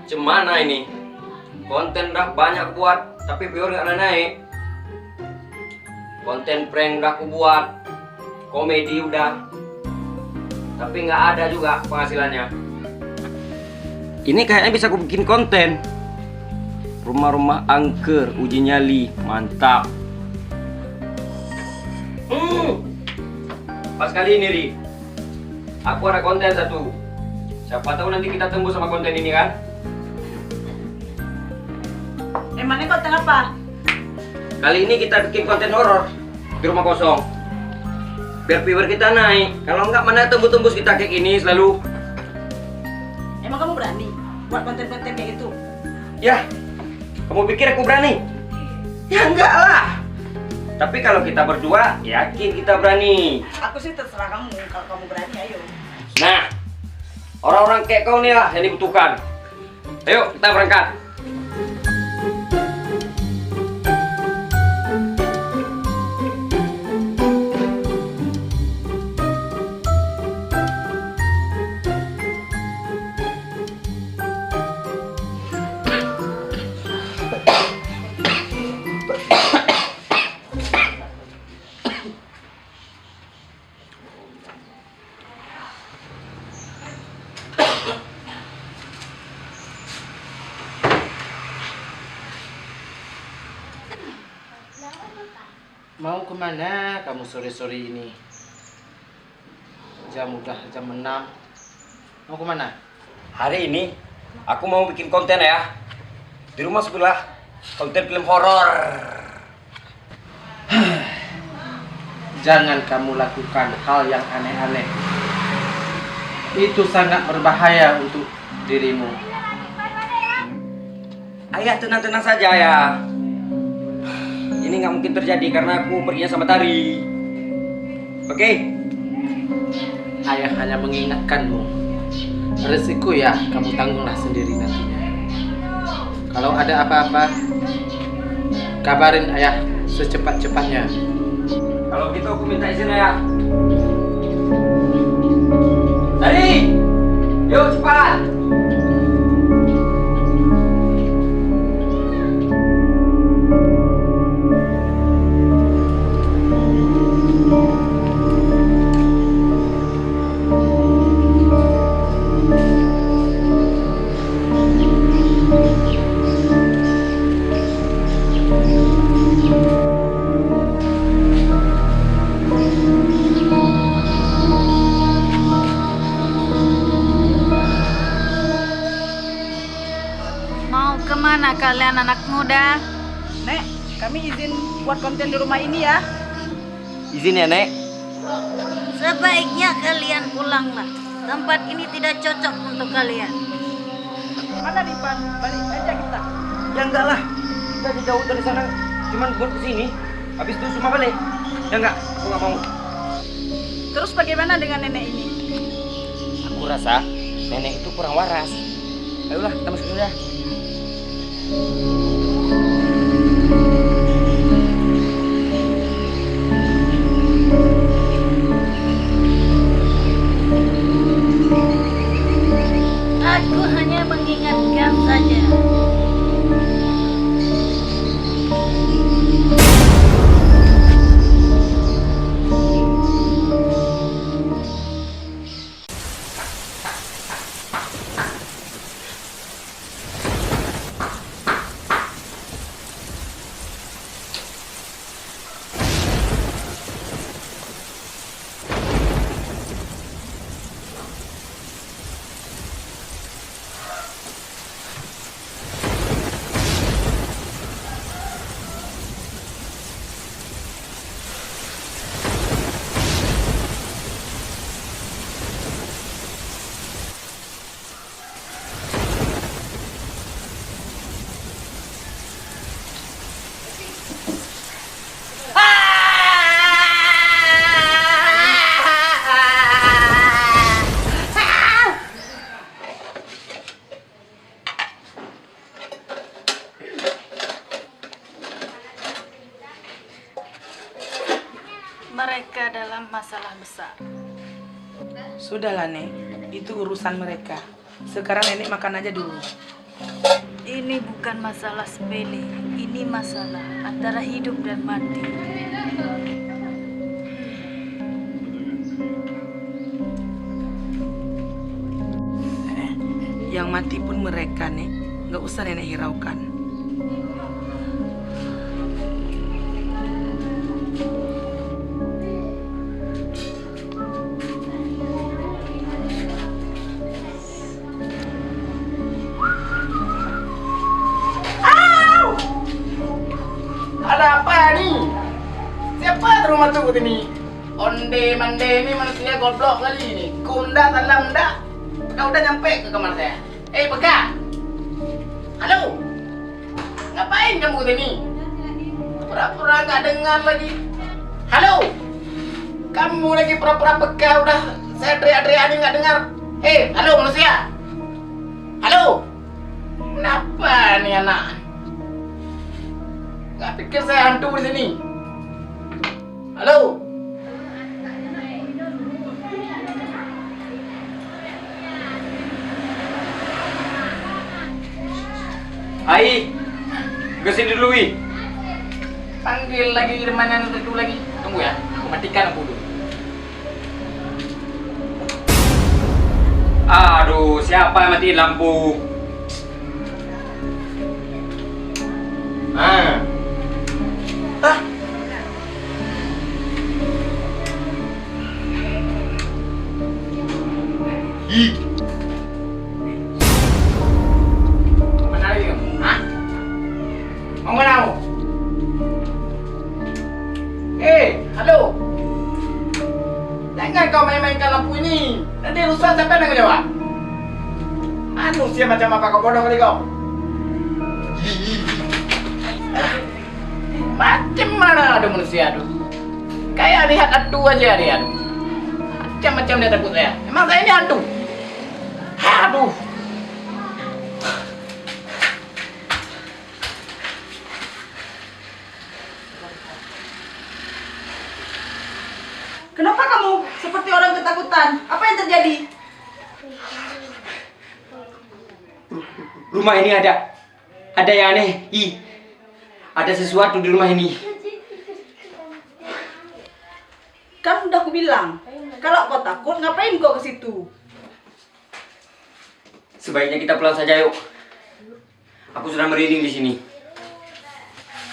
Cemana ini? Konten udah banyak buat, tapi viewer nggak naik. Konten prank udah aku buat, komedi udah, tapi nggak ada juga penghasilannya. Ini kayaknya bisa aku bikin konten. Rumah-rumah angker, uji nyali, mantap. Pas kali ini, Ri, aku ada konten satu. Siapa tahu nanti kita tembus sama konten ini kan? Emangnya konten apa? Kali ini kita bikin konten horor di rumah kosong. Biar viewer kita naik. Kalau enggak, mana tembus-tembus kita kayak gini selalu. Emang kamu berani buat konten-konten kayak gitu? Ya, kamu pikir aku berani? Ya enggak lah. Tapi kalau kita berdua, yakin kita berani. Aku sih terserah kamu. Kalau kamu berani, ayo. Nah, orang-orang kayak kau nih lah yang dibutuhkan. Ayo, kita berangkat. Mau kemana kamu sore-sore ini? Jam udah jam 6. Mau kemana? Hari ini, aku mau bikin konten ya. Di rumah sebelah, konten film horor. Jangan kamu lakukan hal yang aneh-aneh. Itu sangat berbahaya untuk dirimu. Ayah, tenang-tenang saja ya. Ini nggak mungkin terjadi karena aku perginya sama Tari. Oke? Ayah hanya mengingatkanmu. Resiko ya kamu tanggunglah sendiri nantinya. Kalau ada apa-apa, kabarin ayah secepat-cepatnya. Kalau gitu aku minta izin ya. Tari! Yuk cepat! Mau kemana kalian anak muda? Nek, kami izin buat konten di rumah ini ya. Izin ya, Nek. Sebaiknya kalian pulanglah. Tempat ini tidak cocok untuk kalian. Mana Dipan? Balik aja kita. Ya enggak lah. Kita jauh dari sana cuman buat kesini. Habis itu semua balik. Ya enggak, aku nggak mau. Terus bagaimana dengan nenek ini? Aku rasa nenek itu kurang waras. Ayolah, kita masuk dulu ya. Aku hanya mengingatkan saja. Mereka dalam masalah besar. Sudahlah Nek, itu urusan mereka. Sekarang nenek makan aja dulu. Ini bukan masalah sepele, ini masalah antara hidup dan mati. Yang mati pun mereka nih, nggak usah nenek hiraukan. Ada apa nih? Siapa di rumah tuh ini? Onde mande ini manusia goblok kali ini. Kunda dalam dah. Udah nyampe ke kamar saya. Beka. Halo. Ngapain kamu sini? Pura-pura nggak dengar lagi. Halo. Kamu lagi pura-pura beka udah. Saya teriak-teriak ini nggak dengar. Halo manusia. Halo. Kenapa nih anak? Gak pikir saya hantu di sini. Halo. Ai, kesini dulu wi. Panggil lagi temannya itu lagi. Tunggu ya, aku matikan aku dulu. Aduh, siapa yang matiin lampu? Ah. Ih. Mana lagi kamu? Hah? Mau mana kamu? Halo. Jangan kau main-mainkan lampu ini. Nanti rusak siapa yang tanggung jawab? Manusia macam apa kau bodoh kali kau? Macam mana ada manusia tuh? Kayak lihat hantu aja dia. Macam-macam dia takut saya. Emang saya ini hantu? Aduh. Kenapa kamu seperti orang ketakutan? Apa yang terjadi? Rumah ini ada yang aneh. Ih. Ada sesuatu di rumah ini. Kan udah aku bilang, kalau kau takut ngapain kau ke situ? Sebaiknya kita pulang saja yuk. Aku sudah merinding di sini.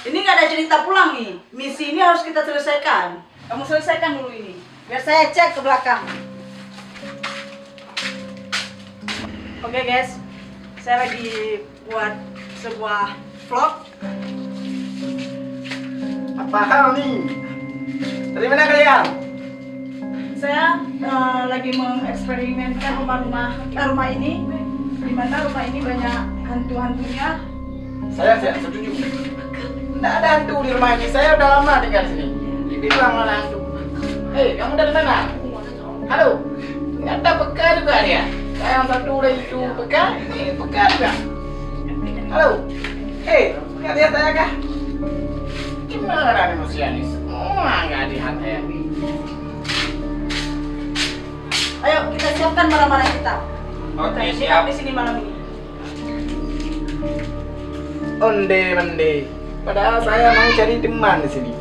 Ini nggak ada cerita pulang nih. Misi ini harus kita selesaikan. Kamu selesaikan dulu ini. Biar saya cek ke belakang. Oke guys, saya lagi buat sebuah vlog. Apa hal nih? Dari mana kalian? Saya lagi mengeksperimenkan rumah ini, di mana rumah ini banyak hantu-hantunya. Saya setuju. Tidak ada hantu di rumah ini. Saya udah lama tinggal di sini. Dibilang ada hantu. Kamu dari mana? Halo. Ternyata peka juga dia. Saya yang satu dari itu peka. Ini peka juga. Halo. Lihat saya kah? Gimana manusia ini? Semua nggak lihat saya. Ayo kita siapkan barang-barang kita. Oke, Kita siap. di sini malam ini. Onde mende. Padahal saya mau cari teman di sini.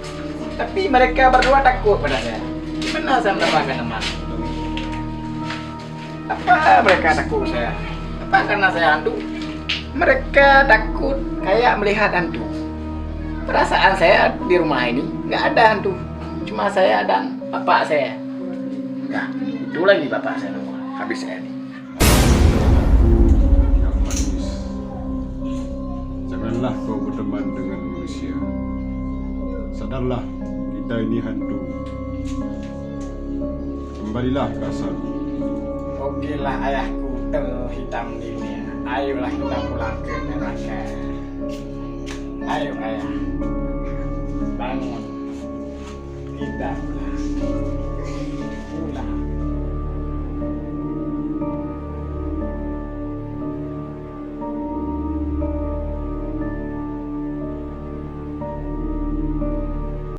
Tapi mereka berdua takut pada saya. Gimana saya mendapatkan teman? Apa mereka takut saya? Apa karena saya hantu? Mereka takut kayak melihat hantu. Perasaan saya di rumah ini nggak ada hantu. Cuma saya dan bapak saya. Nah, itu lagi bapak saya nomor. Habis saya nih. Yang manis. Janganlah kau berteman dengan manusia. Sadarlah, kita ini hantu. Kembalilah ke asal. Okelah ayahku terhitam di dunia. Ayolah kita pulang ke neraka. Ayo ayah, bangun. Kita pulang.